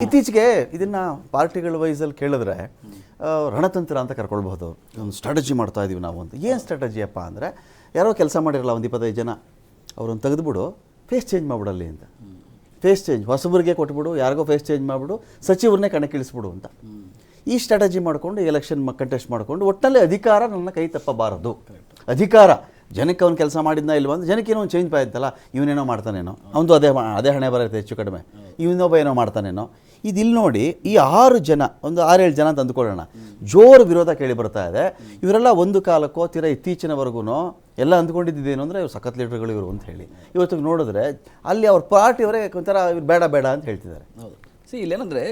ಇತ್ತೀಚೆಗೆ ಇದನ್ನು ಪಾರ್ಟಿಗಳ ವೈಸಲ್ಲಿ ಕೇಳಿದ್ರೆ ರಣತಂತ್ರ ಅಂತ ಕರ್ಕೊಳ್ಬಹುದು. ಒಂದು ಸ್ಟ್ರಾಟಜಿ ಮಾಡ್ತಾ ಇದ್ದೀವಿ ನಾವು ಅಂತ. ಏನು ಸ್ಟ್ರಾಟಜಿಯಪ್ಪ ಅಂದರೆ, ಯಾರೋ ಕೆಲಸ ಮಾಡಿರಲ್ಲ ಒಂದು 25 ಜನ, ಅವ್ರನ್ನ ತೆಗೆದುಬಿಡು, ಫೇಸ್ ಚೇಂಜ್ ಮಾಡಿಬಿಡಲ್ಲಿ ಅಂತ. ಫೇಸ್ ಚೇಂಜ್ ಹೊಸಬರಿಗೆ ಕೊಟ್ಬಿಡು, ಯಾರಿಗೋ ಫೇಸ್ ಚೇಂಜ್ ಮಾಡಿಬಿಡು, ಸಚಿವರನ್ನೇ ಕಣಕ್ಕಿಳಿಸ್ಬಿಡು ಅಂತ. ಈ ಸ್ಟ್ರಾಟಜಿ ಮಾಡಿಕೊಂಡು ಎಲೆಕ್ಷನ್ ಕಂಟೆಸ್ಟ್ ಮಾಡಿಕೊಂಡು ಒಟ್ಟಿನಲ್ಲಿ ಅಧಿಕಾರ ನನ್ನ ಕೈ ತಪ್ಪಬಾರದು. ಅಧಿಕಾರ ಜನಕ್ಕೆ ಅವ್ನು ಕೆಲಸ ಮಾಡಿದ್ನ ಇಲ್ವ ಅಂತ ಜನಕ್ಕೇನೋ ಒಂದು ಚೇಂಜ್ ಆಯ್ತಲ್ಲ, ಇವನೇನೋ ಮಾಡ್ತಾನೇನೋ, ಅವನದು ಅದೇ ಹಣೆ ಬರುತ್ತೆ ಹೆಚ್ಚು ಕಡಿಮೆ, ಇವನೊಬ್ಬ ಏನೋ ಮಾಡ್ತಾನೇನೋ. ಇದಿಲ್ಲಿ ನೋಡಿ, ಈ 6 ಜನ, ಒಂದು 6-7 ಜನ ಅಂತ ಅಂದ್ಕೊಳ್ಳೋಣ, ಜೋರು ವಿರೋಧ ಕೇಳಿ ಬರ್ತಾ ಇದೆ. ಇವರೆಲ್ಲ ಒಂದು ಕಾಲಕ್ಕೋ ತೀರಾ ಇತ್ತೀಚಿನವರೆಗೂ ಎಲ್ಲ ಅಂದ್ಕೊಂಡಿದ್ದೇನು ಅಂದರೆ ಇವ್ರು ಸಖತ್ ಲೀಡರ್ಗಳು ಇವರು ಅಂತ ಹೇಳಿ. ಇವತ್ತಿಗೆ ನೋಡಿದ್ರೆ ಅಲ್ಲಿ ಅವ್ರ ಪಾರ್ಟಿಯವರೇ ಒಂಥರ ಇವ್ರು ಬೇಡ ಬೇಡ ಅಂತ ಹೇಳ್ತಿದ್ದಾರೆ. ಹೌದು. ಇಲ್ಲೇನಂದ್ರೆ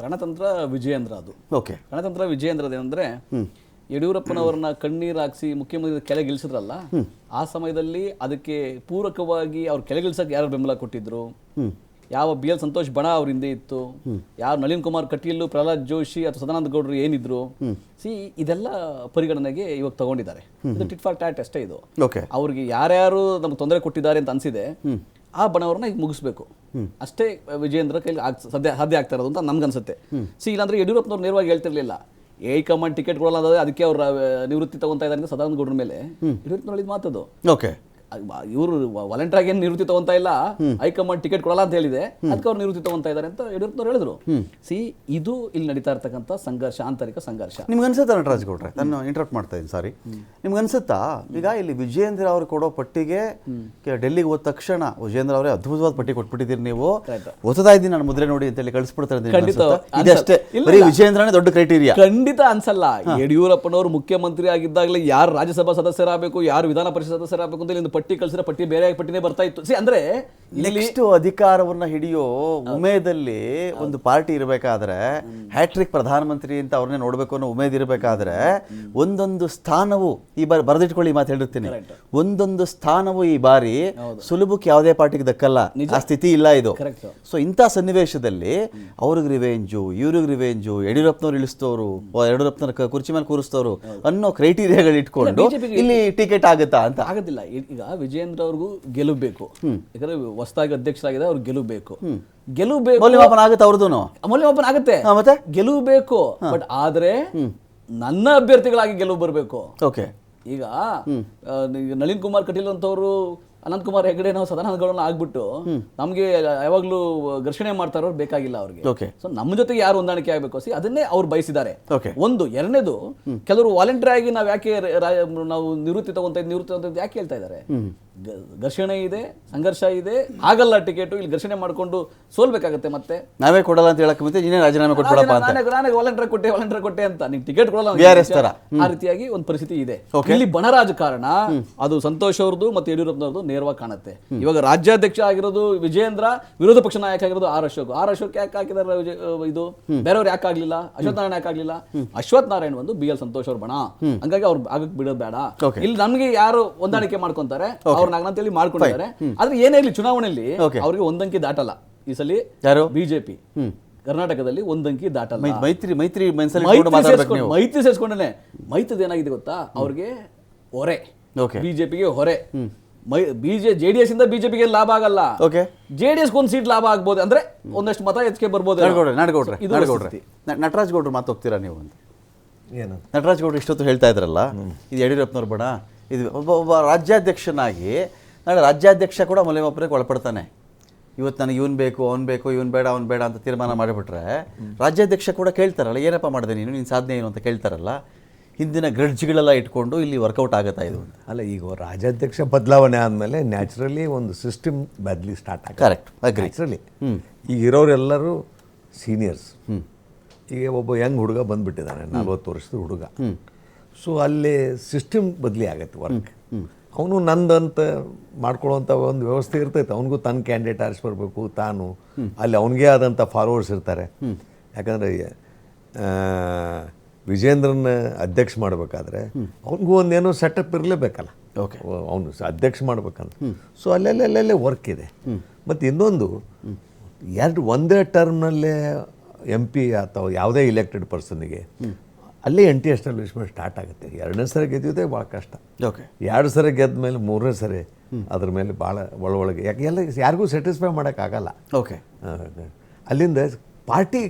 ರಣತಂತ್ರ ವಿಜಯೇಂದ್ರ ಅದು. ಓಕೆ, ರಣತಂತ್ರ ವಿಜಯೇಂದ್ರದ ಏನಂದ್ರೆ, ಯಡಿಯೂರಪ್ಪನವರನ್ನ ಕಣ್ಣೀರು ಹಾಕ್ಸಿ ಮುಖ್ಯಮಂತ್ರಿ ಕೆಳಗಿಳಿಸಿದ್ರಲ್ಲ, ಆ ಸಮಯದಲ್ಲಿ ಅದಕ್ಕೆ ಪೂರಕವಾಗಿ ಅವ್ರು ಕೆಳಗಿಳಿಸಕ್ಕೆ ಯಾರು ಬೆಂಬಲ ಕೊಟ್ಟಿದ್ರು, ಯಾವ ಬಿ ಎಲ್ ಸಂತೋಷ್ ಬಣ ಅವ್ರ ಹಿಂದೆ ಇತ್ತು, ಯಾರು ನಳಿನ್ ಕುಮಾರ್ ಕಟೀಲ್, ಪ್ರಹ್ಲಾದ್ ಜೋಶಿ ಅಥವಾ ಸದಾನಂದ ಗೌಡರು ಏನಿದ್ರು, ಇದೆಲ್ಲ ಪರಿಗಣನೆಗೆ ಇವಾಗ ತಗೊಂಡಿದ್ದಾರೆ. ಇದು ಟಿಟ್ ಫಾರ್ ಟ್ಯಾಟ್ ಅಷ್ಟೇ. ಇದು ಅವ್ರಿಗೆ ಯಾರ್ಯಾರು ನಮ್ಗೆ ತೊಂದರೆ ಕೊಟ್ಟಿದ್ದಾರೆ ಅಂತ ಅನ್ಸಿದೆ, ಆ ಬಣವ್ರನ್ನ ಈಗ ಮುಗಿಸ್ಬೇಕು ಅಷ್ಟೇ ವಿಜಯೇಂದ್ರ ಕೈಲಿ ಸಾಧ್ಯ ಆಗ್ತಾ ಇರೋದು ಅಂತ ನಮ್ಗನ್ಸುತ್ತೆ. ಇಲ್ಲಾಂದ್ರೆ ಯಡಿಯೂರಪ್ಪನವ್ರು ನೇರವಾಗಿ ಹೇಳ್ತಿರ್ಲಿಲ್ಲ, ಹೈಕಮಾಂಡ್ ಟಿಕೆಟ್ ಕೊಡಲ್ಲ ಅಂದ್ರೆ ಅದಕ್ಕೆ ಅವ್ರ ನಿವೃತ್ತಿ ತಗೊಂತಾ ಇದ್ದಾರೆ ಸದಾನಂದ ಗೌಡ್ರ ಮೇಲೆ. ಯಡಿಯೂರಪ್ಪನವ್ರು ಇದು ಮಾತದು. ಇವರು ವಾಲಂಟಿಯರ್ ಆಗಿ ಏನು ನಿವೃತ್ತಿ ತಗೊಂತಾ ಇಲ್ಲ, ಹೈಕಮಾಂಡ್ ಟಿಕೆಟ್ ಕೊಡಲ್ಲ ಅಂತ ಹೇಳಿದೆ, ಅದಕ್ಕೆ ಅವ್ರು ನಿವೃತ್ತಿ ತಗೊಂತಾ ಇದ್ದಾರೆ ಅಂತ ಯಡಿಯೂರಪ್ಪನವ್ರು ಹೇಳಿದ್ರು. ಇದು ಇಲ್ಲಿ ನಡೀತಾ ಇರ್ತಕ್ಕಂಥ ಸಂಘರ್ಷ, ಆಂತರಿಕ ಸಂಘರ್ಷ. ನಿಮ್ಗೆ ಅನ್ಸುತ್ತಾ ನಟರಾಜ್ ಗೌಡ್ರೆ, ನಾನು ಇಂಟರಪ್ಟ್ ಮಾಡ್ತಾ ಇದ್ದೀನಿ, ಸಾರಿ, ನಿಮ್ಗೆ ಅನ್ಸುತ್ತಾ ಈಗ ಇಲ್ಲಿ ವಿಜಯೇಂದ್ರ ಅವರು ಕೊಡೋ ಪಟ್ಟಿಗೆ ಡೆಲ್ಲಿಗೆ ಹೋದ ತಕ್ಷಣ ವಿಜಯೇಂದ್ರ ಅವರೇ ಅದ್ಭುತವಾದ ಪಟ್ಟಿ ಕೊಟ್ಬಿಟ್ಟಿದ್ದೀರಿ, ನೀವು ಓದ್ತಾ ಇದ್ದೀನಿ ನಾನು ಮುದ್ರೆ ನೋಡಿ ಅಂತ ಹೇಳಿ ಕಳಿಸ್ಬಿಡ್ತಾರೆ, ಇದಷ್ಟೇ ಬರೀ ವಿಜಯೇಂದ್ರನೇ ದೊಡ್ಡ ಕ್ರೈಟೀರಿಯಾ? ಖಂಡಿತ ಅನ್ಸಲ್ಲ. ಯಡಿಯೂರಪ್ಪನವರು ಮುಖ್ಯಮಂತ್ರಿ ಆಗಿದ್ದಾಗಲೇ ಯಾರು ರಾಜ್ಯಸಭಾ ಸದಸ್ಯರಾಗಬೇಕು, ಯಾರು ವಿಧಾನ ಪರಿಷತ್ ಸದಸ್ಯರಾಗಬೇಕು ಅಂತ ಇಲ್ಲಿ ಪಟ್ಟಿ ಕಳಿಸಿದ್ರೆ ಪಟ್ಟಿ ಬೇರೆ ಪಟ್ಟಿನೇ ಬರ್ತಾ ಇತ್ತು. ಅಂದ್ರೆ ನೆಕ್ಸ್ಟ್ ಅಧಿಕಾರವನ್ನ ಹಿಡಿಯೋ ಉಮೇದಲ್ಲಿ ಒಂದು ಪಾರ್ಟಿ ಇರಬೇಕಾದ್ರೆ, ಹ್ಯಾಟ್ರಿಕ್ ಪ್ರಧಾನಮಂತ್ರಿ ಅಂತ ಅವ್ರನ್ನೇ ನೋಡ್ಬೇಕು ಅನ್ನೋ ಉಮೇದ್ ಇರಬೇಕಾದ್ರೆ, ಒಂದೊಂದು ಸ್ಥಾನವು ಈ ಬಾರಿ ಬರೆದಿಟ್ಕೊಳ್ಳಿ, ಮಾತು ಹೇಳಿರ್ತೀನಿ, ಒಂದೊಂದು ಸ್ಥಾನವು ಈ ಬಾರಿ ಸುಲಭಕ್ಕೆ ಯಾವುದೇ ಪಾರ್ಟಿಗೆ ದಕ್ಕಲ್ಲ, ಆ ಸ್ಥಿತಿ ಇಲ್ಲ ಇದು. ಸೊ ಇಂಥ ಸನ್ನಿವೇಶದಲ್ಲಿ ಅವ್ರಿಗೆ ರಿವೆಂಜು, ಇವ್ರಿಗೆ ರಿವೆಂಜು, ಯಡಿಯೂರಪ್ಪನವ್ರು ಇಳಿಸ್ತವ್ರು, ಯಡಿಯೂರಪ್ಪನ ಕುರ್ಚಿ ಮೇಲೆ ಕೂರಿಸ್ತವ್ರು ಅನ್ನೋ ಕ್ರೈಟೀರಿಯಾಗಳು ಇಟ್ಕೊಂಡು ಇಲ್ಲಿ ಟಿಕೆಟ್ ಆಗುತ್ತಾ ಅಂತ? ಆಗೋದಿಲ್ಲ. ಈಗ ವಿಜಯೇಂದ್ರ ಅವ್ರಿಗೂ ಗೆಲ್ಲಬೇಕು, ಯಾಕಂದ್ರೆ ಹೊಸದಾಗಿ ಅಧ್ಯಕ್ಷರಾಗಿದೆ, ಅವ್ರು ಗೆಲ್ಲಬೇಕು. ಮೌಲ್ಯಮಾಪನ ಆಗುತ್ತೆ, ಅವ್ರದ್ದು ಮೌಲ್ಯಮಾಪನ ಆಗುತ್ತೆ, ಮತ್ತೆ ಗೆಲ್ಲಬೇಕು. ಬಟ್ ಆದ್ರೆ ನನ್ನ ಅಭ್ಯರ್ಥಿಗಳಾಗಿ ಗೆಲುವು ಬರಬೇಕು. ಓಕೆ, ಈಗ ನಳಿನ್ ಕುಮಾರ್ ಕಟೀಲ್ ಅಂತವ್ರು, ಅನಂತ್ ಕುಮಾರ್ ಹೆಗಡೆ, ನಾವು ಸದಾನಂದ ಗೌಡನ ಆಗ್ಬಿಟ್ಟು ನಮ್ಗೆ ಯಾವಾಗ್ಲೂ ಘರ್ಷಣೆ ಮಾಡ್ತಾರೋ ಬೇಕಾಗಿಲ್ಲ ಅವ್ರಿಗೆ. ಸೊ ನಮ್ಮ ಜೊತೆಗೆ ಯಾರು ಹೊಂದಾಣಿಕೆ ಆಗ್ಬೇಕು, ಅದನ್ನೇ ಅವ್ರು ಬಯಸಿದ್ದಾರೆ. ಒಂದು. ಎರಡನೇದು, ಕೆಲವರು ವಾಲಂಟಿಯರ್ ಆಗಿ ನಾವ್ ಯಾಕೆ ನಾವು ನಿವೃತ್ತಿ ತಗೊಂತ ಯಾಕೆ ಹೇಳ್ತಾ ಇದ್ದಾರೆ? ಘರ್ಷಣೆ ಇದೆ, ಸಂಘರ್ಷ ಇದೆ, ಆಗಲ್ಲ ಟಿಕೆಟ್, ಇಲ್ಲಿ ಘರ್ಷಣೆ ಮಾಡ್ಕೊಂಡು ಸೋಲ್ಬೇಕಾಗತ್ತೆ. ಮತ್ತೆ ನಾವೇ ಕೊಡಲ್ಲ ಅಂತ ಹೇಳಕ್ ಮುಂಚೆ ನೀನೇ ರಾಜೀನಾಮೆ ಕೊಟ್ಬಿಡಪ್ಪ ಅಂತ, ನಾನೇ ವಾಲಂಟಿಯರ್ ಕೊಟ್ಟೆ ಅಂತ ನೀವು ಟಿಕೆಟ್ ಕೊಡಲ್ಲ, ಆ ರೀತಿಯಾಗಿ ಒಂದು ಪರಿಸ್ಥಿತಿ ಇದೆ. ಇಲ್ಲಿ ಬಣ ರಾಜಕಾರಣ ಅದು ಸಂತೋಷ್ ಅವ್ರದ್ದು ಮತ್ತೆ ಯಡಿಯೂರಪ್ಪನವ್ರದ್ದು ನೇರವಾಗಿ ಕಾಣುತ್ತೆ. ಇವಾಗ ರಾಜ್ಯಾಧ್ಯಕ್ಷ ಆಗಿರೋದು ವಿಜಯೇಂದ್ರ, ವಿರೋಧ ಪಕ್ಷ ನಾಯಕ ಆಗಿರೋದು ಆರ್ ಅಶೋಕ್ ಯಾಕೆ ಹಾಕಿದಾರೆ ಇದು? ಬೇರೆಯವ್ರು ಯಾಕೆ ಆಗ್ಲಿಲ್ಲ? ಅಶ್ವಥ್ ನಾರಾಯಣ ಯಾಕೆ ಆಗ್ಲಿಲ್ಲ? ಅಶ್ವಥ್ ನಾರಾಯಣ ಒಂದು ಬಿ ಎಲ್ ಸಂತೋಷ್ ಅವ್ರ ಬಣ, ಹಂಗಾಗಿ ಅವ್ರು ಆಗಕ್ ಬಿಡೋದು ಬೇಡ. ಇಲ್ಲಿ ನಮ್ಗೆ ಯಾರು ಹೊಂದಾಣಿಕೆ ಮಾಡ್ಕೊಂತಾರೆ ಅವ್ರನ್ನ ಮಾಡ್ಕೊಂಡಿದ್ದಾರೆ. ಆದ್ರೆ ಏನೇ ಇರ್ಲಿ, ಚುನಾವಣೆಯಲ್ಲಿ ಅವ್ರಿಗೆ ಒಂದಂಕಿ ದಾಟಲ್ಲ. ಈ ಸಲ ಯಾರು ಬಿಜೆಪಿ ಕರ್ನಾಟಕದಲ್ಲಿ ಒಂದಂಕಿ ದಾಟಲ್ಲ. ಮೈತ್ರಿ ಸೇರಿಸ್ಕೊಂಡೇ. ಮೈತ್ರಿದ ಏನಾಗಿದೆ ಗೊತ್ತಾ, ಅವ್ರಿಗೆ ಹೊರೆ, ಬಿಜೆಪಿಗೆ ಹೊರೆ. ಜೆಡಿಎಸ್ ಇಂದ ಬಿಜೆಪಿಗೆ ಲಾಭ ಆಗಲ್ಲ, ಜೆಡಿಎಸ್ ಒಂದ್ ಸೀಟ್ ಲಾಭ ಆಗ್ಬೋದು, ಅಂದ್ರೆ ಒಂದಷ್ಟು ಮತ ಹೆಚ್ಚಿಗೆ ಬರ್ಬೋದು. ನಟರಾಜ್ ಗೌಡ್ರು ಮಾತು ಹೋಗ್ತೀರಾ ನೀವು ಅಂತ? ನಟರಾಜ್ ಗೌಡ್ರು ಇಷ್ಟೊತ್ತು ಹೇಳ್ತಾ ಇದ್ರಲ್ಲ, ಇದು ಯಡಿಯೂರಪ್ಪನವ್ರ ಬಣ, ಇದು ಒಬ್ಬ ರಾಜ್ಯಾಧ್ಯಕ್ಷನಾಗಿ ನಾಳೆ ರಾಜ್ಯಾಧ್ಯಕ್ಷ ಕೂಡ ಮೌಲ್ಯಮಾಪನಕ್ಕೆ ಒಳಪಡ್ತಾನೆ. ಇವತ್ತು ನನಗೆ ಇವನು ಬೇಕು, ಅವ್ನು ಬೇಕು, ಇವನು ಬೇಡ, ಅವ್ನು ಬೇಡ ಅಂತ ತೀರ್ಮಾನ ಮಾಡಿಬಿಟ್ರೆ ರಾಜ್ಯಾಧ್ಯಕ್ಷ ಕೂಡ ಕೇಳ್ತಾರಲ್ಲ, ಏನಪ್ಪ ಮಾಡಿದೆ ನೀನು, ನಿನ್ನ ಸಾಧನೆ ಏನು ಅಂತ ಕೇಳ್ತಾರಲ್ಲ. ಹಿಂದಿನ ಗ್ರಡ್ಜ್ಗಳೆಲ್ಲ ಇಟ್ಕೊಂಡು ಇಲ್ಲಿ ವರ್ಕೌಟ್ ಆಗುತ್ತಾ ಇದು ಅಲ್ಲ. ಈಗ ರಾಜ್ಯಾಧ್ಯಕ್ಷ ಬದಲಾವಣೆ ಆದಮೇಲೆ ನ್ಯಾಚುರಲಿ ಒಂದು ಸಿಸ್ಟಮ್ ಬದಲಿ ಸ್ಟಾರ್ಟ್ ಆಗುತ್ತೆ. Correct, naturally. ಈಗ ಇರೋರೆಲ್ಲರೂ ಸೀನಿಯರ್ಸ್. ಈಗ ಒಬ್ಬ ಯಂಗ್ ಹುಡುಗ ಬಂದುಬಿಟ್ಟಿದ್ದಾನೆ, 40 ವರ್ಷದ ಹುಡುಗ. ಸೊ ಅಲ್ಲಿ ಸಿಸ್ಟಮ್ ಬದಲಿ ಆಗತ್ತೆ, ವರ್ಕ್. ಅವನು ನಂದಂತ ಮಾಡ್ಕೊಳ್ಳೋವಂಥ ಒಂದು ವ್ಯವಸ್ಥೆ ಇರ್ತೈತೆ. ಅವನಿಗೂ ತನ್ನ ಕ್ಯಾಂಡಿಡೇಟ್ ಆರಿಸಿ ಬರಬೇಕು, ತಾನು ಅಲ್ಲಿ ಅವನಿಗೆ ಆದಂಥ ಫಾಲೋವರ್ಸ್ ಇರ್ತಾರೆ. ಯಾಕಂದರೆ ವಿಜೇಂದ್ರನ ಅಧ್ಯಕ್ಷ ಮಾಡಬೇಕಾದ್ರೆ ಅವ್ನಿಗೂ ಒಂದೇನೋ ಸೆಟಪ್ ಇರಲೇಬೇಕಲ್ಲ, ಅವನು ಅಧ್ಯಕ್ಷ ಮಾಡ್ಬೇಕಂತ. ಸೊ ಅಲ್ಲೆಲ್ಲೇ ವರ್ಕ್ ಇದೆ. ಮತ್ತು ಇನ್ನೊಂದು, ಒಂದೇ ಟರ್ಮ್ನಲ್ಲೇ MP ಅಥವಾ ಯಾವುದೇ ಇಲೆಕ್ಟೆಡ್ ಪರ್ಸನ್ನಿಗೆ ಅಲ್ಲೇ NT ಎಸ್ಟಾಬ್ಲಿಷ್ಮೆಂಟ್ ಸ್ಟಾರ್ಟ್ ಆಗುತ್ತೆ. 2ನೇ ಸರಿ ಗೆದ್ದಿದೆ ಭಾಳ ಕಷ್ಟ. 2 ಸರಿ ಗೆದ್ದ ಮೇಲೆ 3ನೇ ಸರಿ ಅದ್ರ ಮೇಲೆ ಭಾಳ ಒಳಗೆ, ಯಾಕೆ ಎಲ್ಲ ಯಾರಿಗೂ ಸ್ಯಾಟಿಸ್ಫೈ ಮಾಡೋಕ್ಕಾಗಲ್ಲ. ಅಲ್ಲಿಂದ ಪಾರ್ಟಿ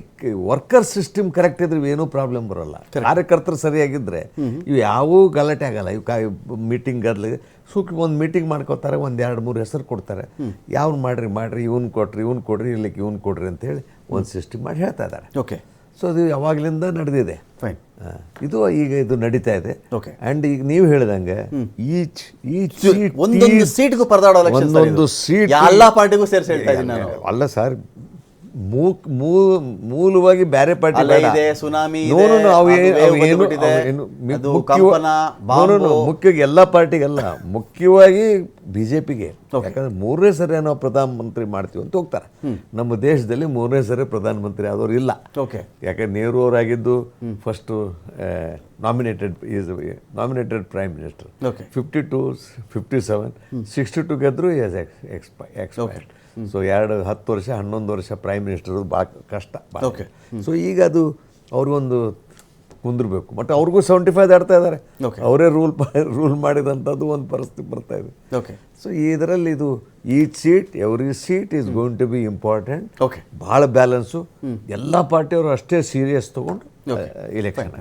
ವರ್ಕರ್ ಸಿಸ್ಟಮ್ ಕರೆಕ್ಟ್ ಇದ್ರೆ ಏನೂ ಪ್ರಾಬ್ಲಮ್ ಬರೋಲ್ಲ. ಕಾರ್ಯಕರ್ತರು ಸರಿಯಾಗಿದ್ದರೆ ಇವು ಯಾವೂ ಗಲಾಟೆ ಆಗಲ್ಲ. ಇವು ಮೀಟಿಂಗ್ ಗದ್ಲಿ ಒಂದು ಮೀಟಿಂಗ್ ಮಾಡ್ಕೋತಾರೆ, ಒಂದು 2-3 ಹೆಸರು ಕೊಡ್ತಾರೆ, ಯಾವ್ನು ಮಾಡ್ರಿ ಇವ್ನು ಕೊಡ್ರಿ ಇರ್ಲಿಕ್ಕೆ ಇವ್ನು ಕೊಡ್ರಿ ಅಂತೇಳಿ ಒಂದು ಸಿಸ್ಟಮ್ ಮಾಡಿ ಹೇಳ್ತಾ ಇದ್ದಾರೆ. ಓಕೆ. ಸೊ ಅದು ಯಾವಾಗಲಿಂದ ನಡೆದಿದೆ. ಫೈನ್. ಇದು ನಡೀತಾ ಇದೆ. ಓಕೆ. ಆ್ಯಂಡ್ ಈಗ ನೀವು ಹೇಳ್ದಂಗೆ ಈಚ್ ಒಂದೊಂದು ಸೀಟ್ಗೂ ಪರದಾಡೋ ಒಂದೊಂದು ಸೀಟ್ ಎಲ್ಲ ಪಾರ್ಟಿಗೂ ಸೇರಿಸಿ ಹೇಳ್ತಾ ಇದ್ದೀನಿ ನಾನು. ಅಲ್ಲ ಸರ್, ಮೂಲವಾಗಿ ಬೇರೆ ಪಾರ್ಟಿ ಸುನಾಮಿ ಮುಖ್ಯವಾಗಿ ಎಲ್ಲ ಪಾರ್ಟಿಗಲ್ಲ, ಮುಖ್ಯವಾಗಿ ಬಿಜೆಪಿಗೆ. ಯಾಕಂದ್ರೆ 3ನೇ ಸರಿ ನಾವು ಪ್ರಧಾನಮಂತ್ರಿ ಮಾಡ್ತೀವಿ ಅಂತ ಹೋಗ್ತಾರೆ. ನಮ್ಮ ದೇಶದಲ್ಲಿ 3ನೇ ಸರಿ ಪ್ರಧಾನಮಂತ್ರಿ ಆದವ್ರು ಇಲ್ಲ. ಯಾಕಂದ್ರೆ ನೆಹರು ಅವರಾಗಿದ್ದು ಫಸ್ಟ್ ನಾಮಿನೇಟೆಡ್ ಪ್ರೈಮ್ ಮಿನಿಸ್ಟರ್. 52, 57, 62 ಗೆದ್ರು ಎಕ್ಸ್ಪೈರ್ಡ್. ಸೊ 10 ವರ್ಷ 11 ವರ್ಷ ಪ್ರೈಮ್ ಮಿನಿಸ್ಟರ್ ಭಾಳ ಕಷ್ಟ. ಸೊ ಈಗ ಅದು ಅವ್ರಿಗೊಂದು ಕುಂದಿರ್ಬೇಕು. ಬಟ್ ಅವ್ರಿಗೂ 75 ಆಡ್ತಾ ಇದ್ದಾರೆ. ಅವರೇ ರೂಲ್ ಮಾಡಿದಂಥದ್ದು ಒಂದು ಪರಿಸ್ಥಿತಿ ಬರ್ತಾ ಇದೆ. ಸೊ ಇದರಲ್ಲಿ ಇದು every seat is going to be important. ಭಾಳ ಬ್ಯಾಲೆನ್ಸು. ಎಲ್ಲ ಪಾರ್ಟಿಯವರು ಅಷ್ಟೇ ಸೀರಿಯಸ್ ತೊಗೊಂಡು ಇಲೆಕ್ಷನ್